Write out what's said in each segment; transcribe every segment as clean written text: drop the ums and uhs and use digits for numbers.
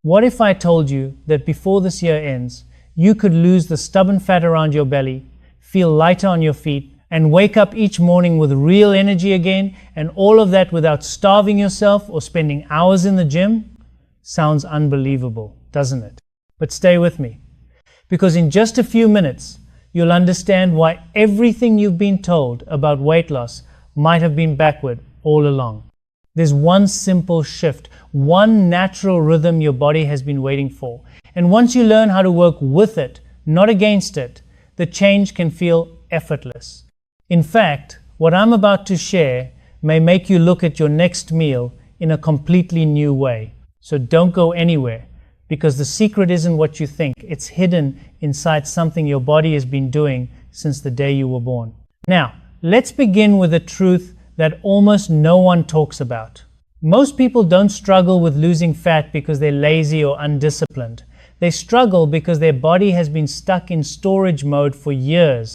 What if I told you that before this year ends, you could lose the stubborn fat around your belly, feel lighter on your feet, and wake up each morning with real energy again, and all of that without starving yourself or spending hours in the gym? Sounds unbelievable, doesn't it? But stay with me, because in just a few minutes, you'll understand why everything you've been told about weight loss might have been backward all along. There's one simple shift, one natural rhythm your body has been waiting for. And once you learn how to work with it, not against it, the change can feel effortless. In fact, what I'm about to share may make you look at your next meal in a completely new way. So don't go anywhere, because the secret isn't what you think. It's hidden inside something your body has been doing since the day you were born. Now, let's begin with a truth that almost no one talks about. Most people don't struggle with losing fat because they're lazy or undisciplined. They struggle because their body has been stuck in storage mode for years.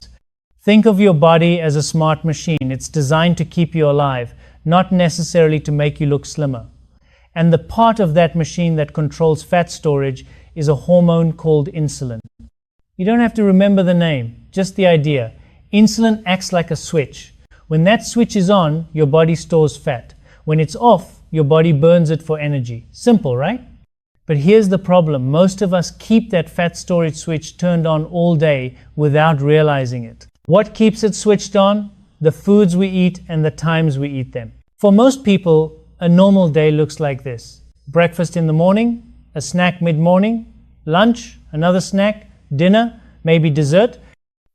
Think of your body as a smart machine. It's designed to keep you alive, not necessarily to make you look slimmer. And the part of that machine that controls fat storage is a hormone called insulin. You don't have to remember the name, just the idea. Insulin acts like a switch. When that switch is on, your body stores fat. When it's off, your body burns it for energy. Simple, right? But here's the problem. Most of us keep that fat storage switch turned on all day without realizing it. What keeps it switched on? The foods we eat and the times we eat them. For most people, a normal day looks like this. Breakfast in the morning, a snack mid-morning, lunch, another snack, dinner, maybe dessert.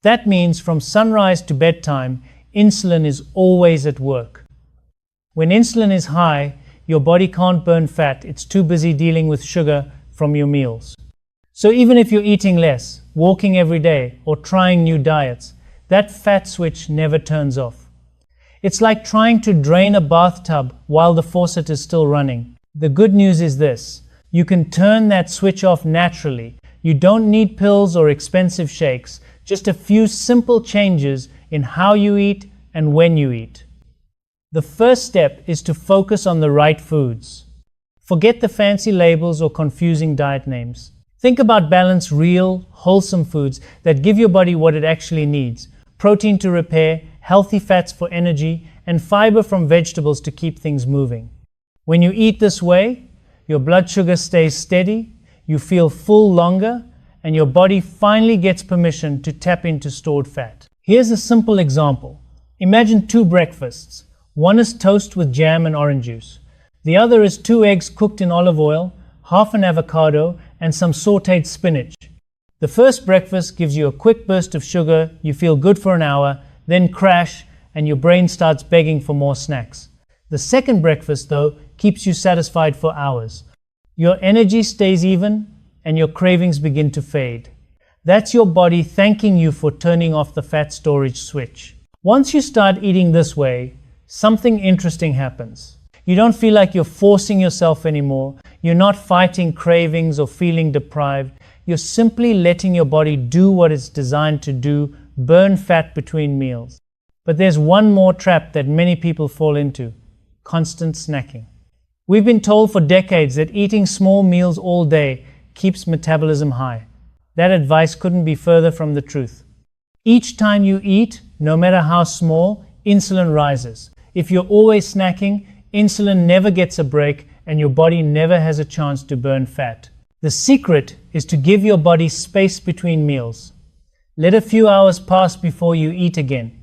That means from sunrise to bedtime, insulin is always at work. When insulin is high, your body can't burn fat. It's too busy dealing with sugar from your meals. So even if you're eating less, walking every day, or trying new diets, that fat switch never turns off. It's like trying to drain a bathtub while the faucet is still running. The good news is this: you can turn that switch off naturally. You don't need pills or expensive shakes, just a few simple changes in how you eat and when you eat. The first step is to focus on the right foods. Forget the fancy labels or confusing diet names. Think about balanced, real, wholesome foods that give your body what it actually needs: protein to repair, healthy fats for energy, and fiber from vegetables to keep things moving. When you eat this way, your blood sugar stays steady, you feel full longer, and your body finally gets permission to tap into stored fat. Here's a simple example. Imagine two breakfasts. One is toast with jam and orange juice. The other is 2 eggs cooked in olive oil, half an avocado, and some sautéed spinach. The first breakfast gives you a quick burst of sugar, you feel good for an hour, then crash, and your brain starts begging for more snacks. The second breakfast, though, keeps you satisfied for hours. Your energy stays even, and your cravings begin to fade. That's your body thanking you for turning off the fat storage switch. Once you start eating this way, something interesting happens. You don't feel like you're forcing yourself anymore. You're not fighting cravings or feeling deprived. You're simply letting your body do what it's designed to do: burn fat between meals. But there's one more trap that many people fall into: constant snacking. We've been told for decades that eating small meals all day keeps metabolism high. That advice couldn't be further from the truth. Each time you eat, no matter how small, insulin rises. If you're always snacking, insulin never gets a break and your body never has a chance to burn fat. The secret is to give your body space between meals. Let a few hours pass before you eat again.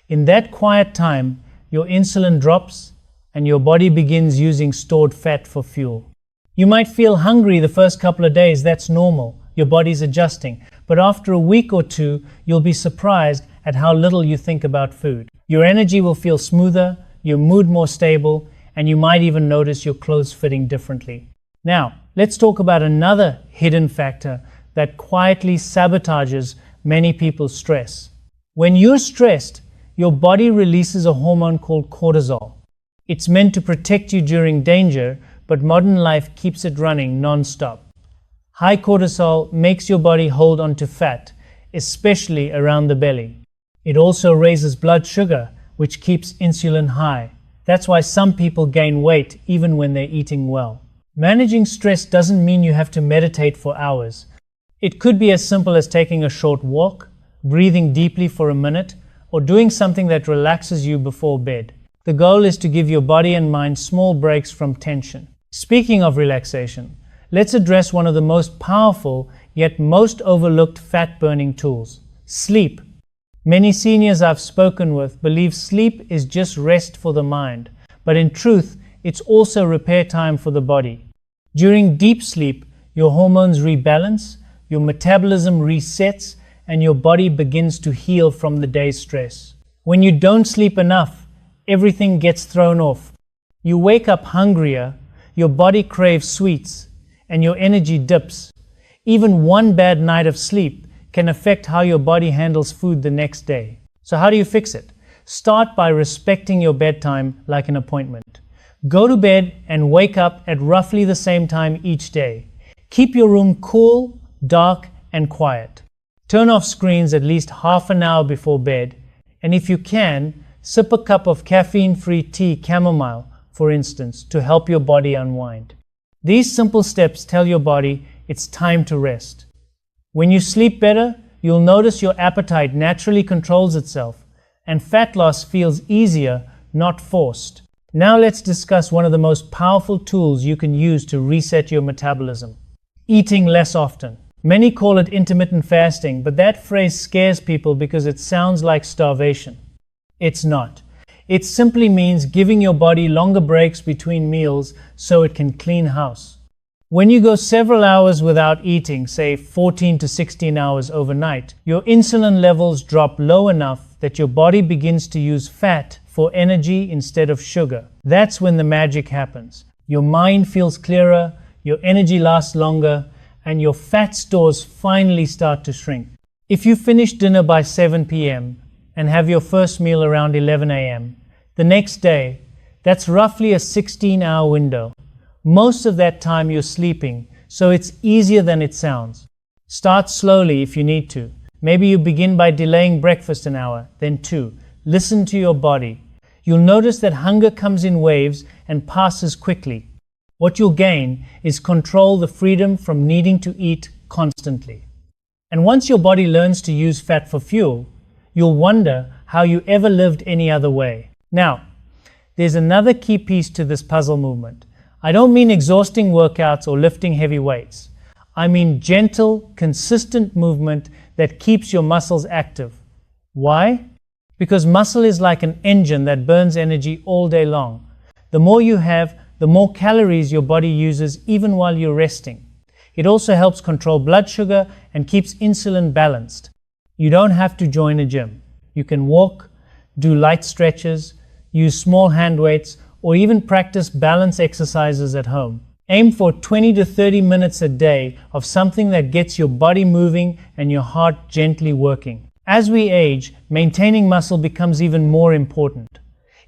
In that quiet time, your insulin drops and your body begins using stored fat for fuel. You might feel hungry the first couple of days. That's normal. Your body's adjusting. But after a week or two, you'll be surprised at how little you think about food. Your energy will feel smoother, your mood more stable, and you might even notice your clothes fitting differently. Now, let's talk about another hidden factor that quietly sabotages many people's stress. When you're stressed, your body releases a hormone called cortisol. It's meant to protect you during danger, but modern life keeps it running non-stop. High cortisol makes your body hold on to fat, especially around the belly. It also raises blood sugar, which keeps insulin high. That's why some people gain weight even when they're eating well. Managing stress doesn't mean you have to meditate for hours. It could be as simple as taking a short walk, breathing deeply for a minute, or doing something that relaxes you before bed. The goal is to give your body and mind small breaks from tension. Speaking of relaxation, let's address one of the most powerful yet most overlooked fat-burning tools: sleep. Many seniors I've spoken with believe sleep is just rest for the mind, but in truth, it's also repair time for the body. During deep sleep, your hormones rebalance, your metabolism resets, and your body begins to heal from the day's stress. When you don't sleep enough, everything gets thrown off. You wake up hungrier, your body craves sweets, and your energy dips. Even one bad night of sleep can affect how your body handles food the next day. So how do you fix it? Start by respecting your bedtime like an appointment. Go to bed and wake up at roughly the same time each day. Keep your room cool, dark, and quiet. Turn off screens at least half an hour before bed, and if you can, sip a cup of caffeine-free tea, chamomile, for instance, to help your body unwind. These simple steps tell your body it's time to rest. When you sleep better, you'll notice your appetite naturally controls itself, and fat loss feels easier, not forced. Now let's discuss one of the most powerful tools you can use to reset your metabolism: eating less often. Many call it intermittent fasting, but that phrase scares people because it sounds like starvation. It's not. It simply means giving your body longer breaks between meals so it can clean house. When you go several hours without eating, say 14 to 16 hours overnight, your insulin levels drop low enough that your body begins to use fat for energy instead of sugar. That's when the magic happens. Your mind feels clearer, your energy lasts longer, and your fat stores finally start to shrink. If you finish dinner by 7 p.m. and have your first meal around 11 a.m., the next day, that's roughly a 16-hour window. Most of that time you're sleeping, so it's easier than it sounds. Start slowly if you need to. Maybe you begin by delaying breakfast an hour, then 2. Listen to your body. You'll notice that hunger comes in waves and passes quickly. What you'll gain is control, the freedom from needing to eat constantly. And once your body learns to use fat for fuel, you'll wonder how you ever lived any other way. Now, there's another key piece to this puzzle movement. I don't mean exhausting workouts or lifting heavy weights. I mean gentle, consistent movement that keeps your muscles active. Why? Because muscle is like an engine that burns energy all day long. The more you have, the more calories your body uses even while you're resting. It also helps control blood sugar and keeps insulin balanced. You don't have to join a gym. You can walk, do light stretches, use small hand weights, or even practice balance exercises at home. Aim for 20 to 30 minutes a day of something that gets your body moving and your heart gently working. As we age, maintaining muscle becomes even more important.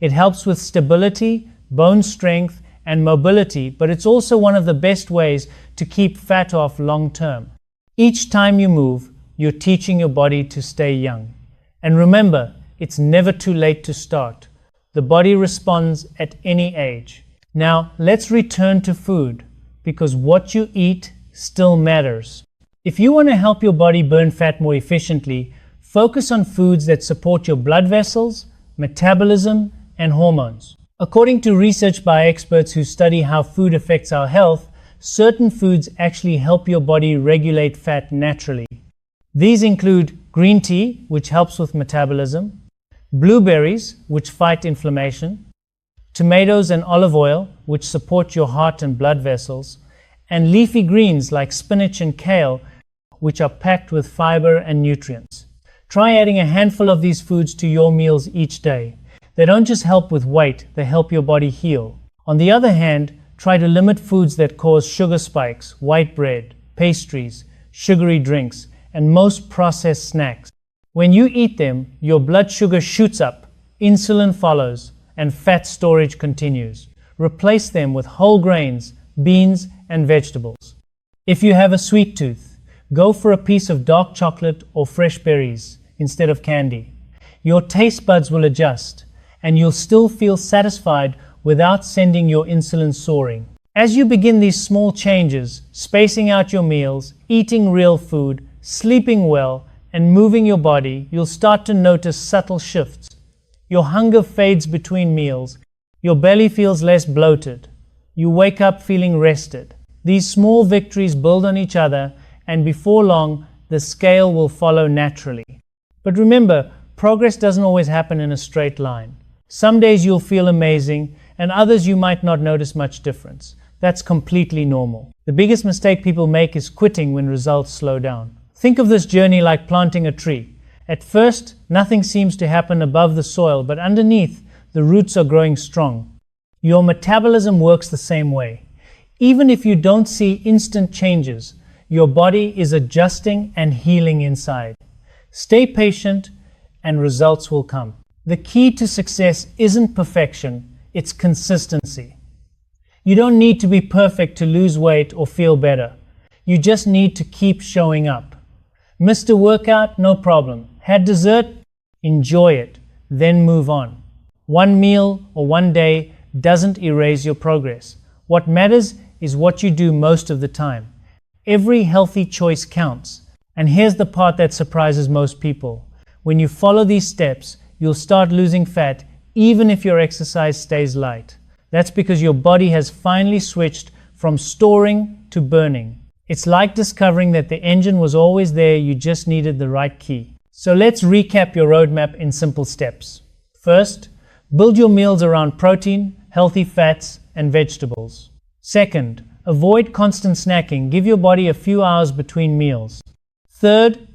It helps with stability, bone strength, and mobility, but it's also one of the best ways to keep fat off long term. Each time you move, you're teaching your body to stay young. And remember, it's never too late to start. The body responds at any age. Now, let's return to food, because what you eat still matters. If you want to help your body burn fat more efficiently, focus on foods that support your blood vessels, metabolism, and hormones. According to research by experts who study how food affects our health, certain foods actually help your body regulate fat naturally. These include green tea, which helps with metabolism, blueberries, which fight inflammation, tomatoes and olive oil, which support your heart and blood vessels, and leafy greens like spinach and kale, which are packed with fiber and nutrients. Try adding a handful of these foods to your meals each day. They don't just help with weight, they help your body heal. On the other hand, try to limit foods that cause sugar spikes, white bread, pastries, sugary drinks, and most processed snacks. When you eat them, your blood sugar shoots up, insulin follows, and fat storage continues. Replace them with whole grains, beans, and vegetables. If you have a sweet tooth, go for a piece of dark chocolate or fresh berries instead of candy. Your taste buds will adjust, and you'll still feel satisfied without sending your insulin soaring. As you begin these small changes, spacing out your meals, eating real food, sleeping well, and moving your body, you'll start to notice subtle shifts. Your hunger fades between meals. Your belly feels less bloated. You wake up feeling rested. These small victories build on each other, and before long, the scale will follow naturally. But remember, progress doesn't always happen in a straight line. Some days you'll feel amazing, and others you might not notice much difference. That's completely normal. The biggest mistake people make is quitting when results slow down. Think of this journey like planting a tree. At first, nothing seems to happen above the soil, but underneath, the roots are growing strong. Your metabolism works the same way. Even if you don't see instant changes, your body is adjusting and healing inside. Stay patient, and results will come. The key to success isn't perfection, it's consistency. You don't need to be perfect to lose weight or feel better. You just need to keep showing up. Missed a workout? No problem. Had dessert? Enjoy it, then move on. One meal or one day doesn't erase your progress. What matters is what you do most of the time. Every healthy choice counts. And here's the part that surprises most people. When you follow these steps, you'll start losing fat even if your exercise stays light. That's because your body has finally switched from storing to burning. It's like discovering that the engine was always there, you just needed the right key. So let's recap your roadmap in simple steps. First, build your meals around protein, healthy fats, and vegetables. Second, avoid constant snacking. Give your body a few hours between meals. Third,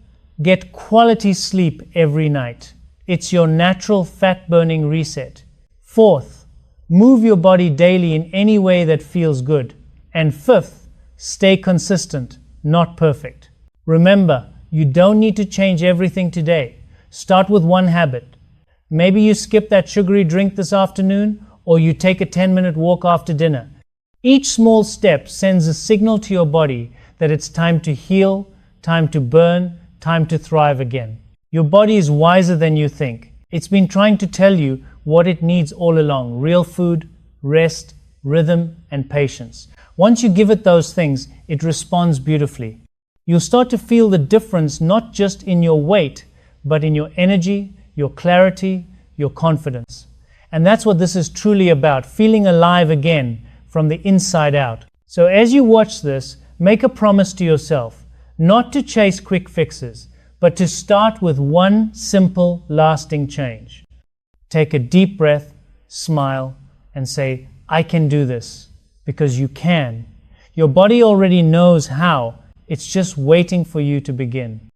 get quality sleep every night. It's your natural fat-burning reset. Fourth, move your body daily in any way that feels good. And fifth, stay consistent, not perfect. Remember, you don't need to change everything today. Start with one habit. Maybe you skip that sugary drink this afternoon, or you take a 10-minute walk after dinner. Each small step sends a signal to your body that it's time to heal, time to burn, time to thrive again. Your body is wiser than you think. It's been trying to tell you what it needs all along: real food, rest, rhythm, and patience. Once you give it those things, it responds beautifully. You'll start to feel the difference not just in your weight, but in your energy, your clarity, your confidence. And that's what this is truly about, feeling alive again from the inside out. So as you watch this, make a promise to yourself, not to chase quick fixes, but to start with one simple, lasting change. Take a deep breath, smile, and say, I can do this, because you can. Your body already knows how. It's just waiting for you to begin.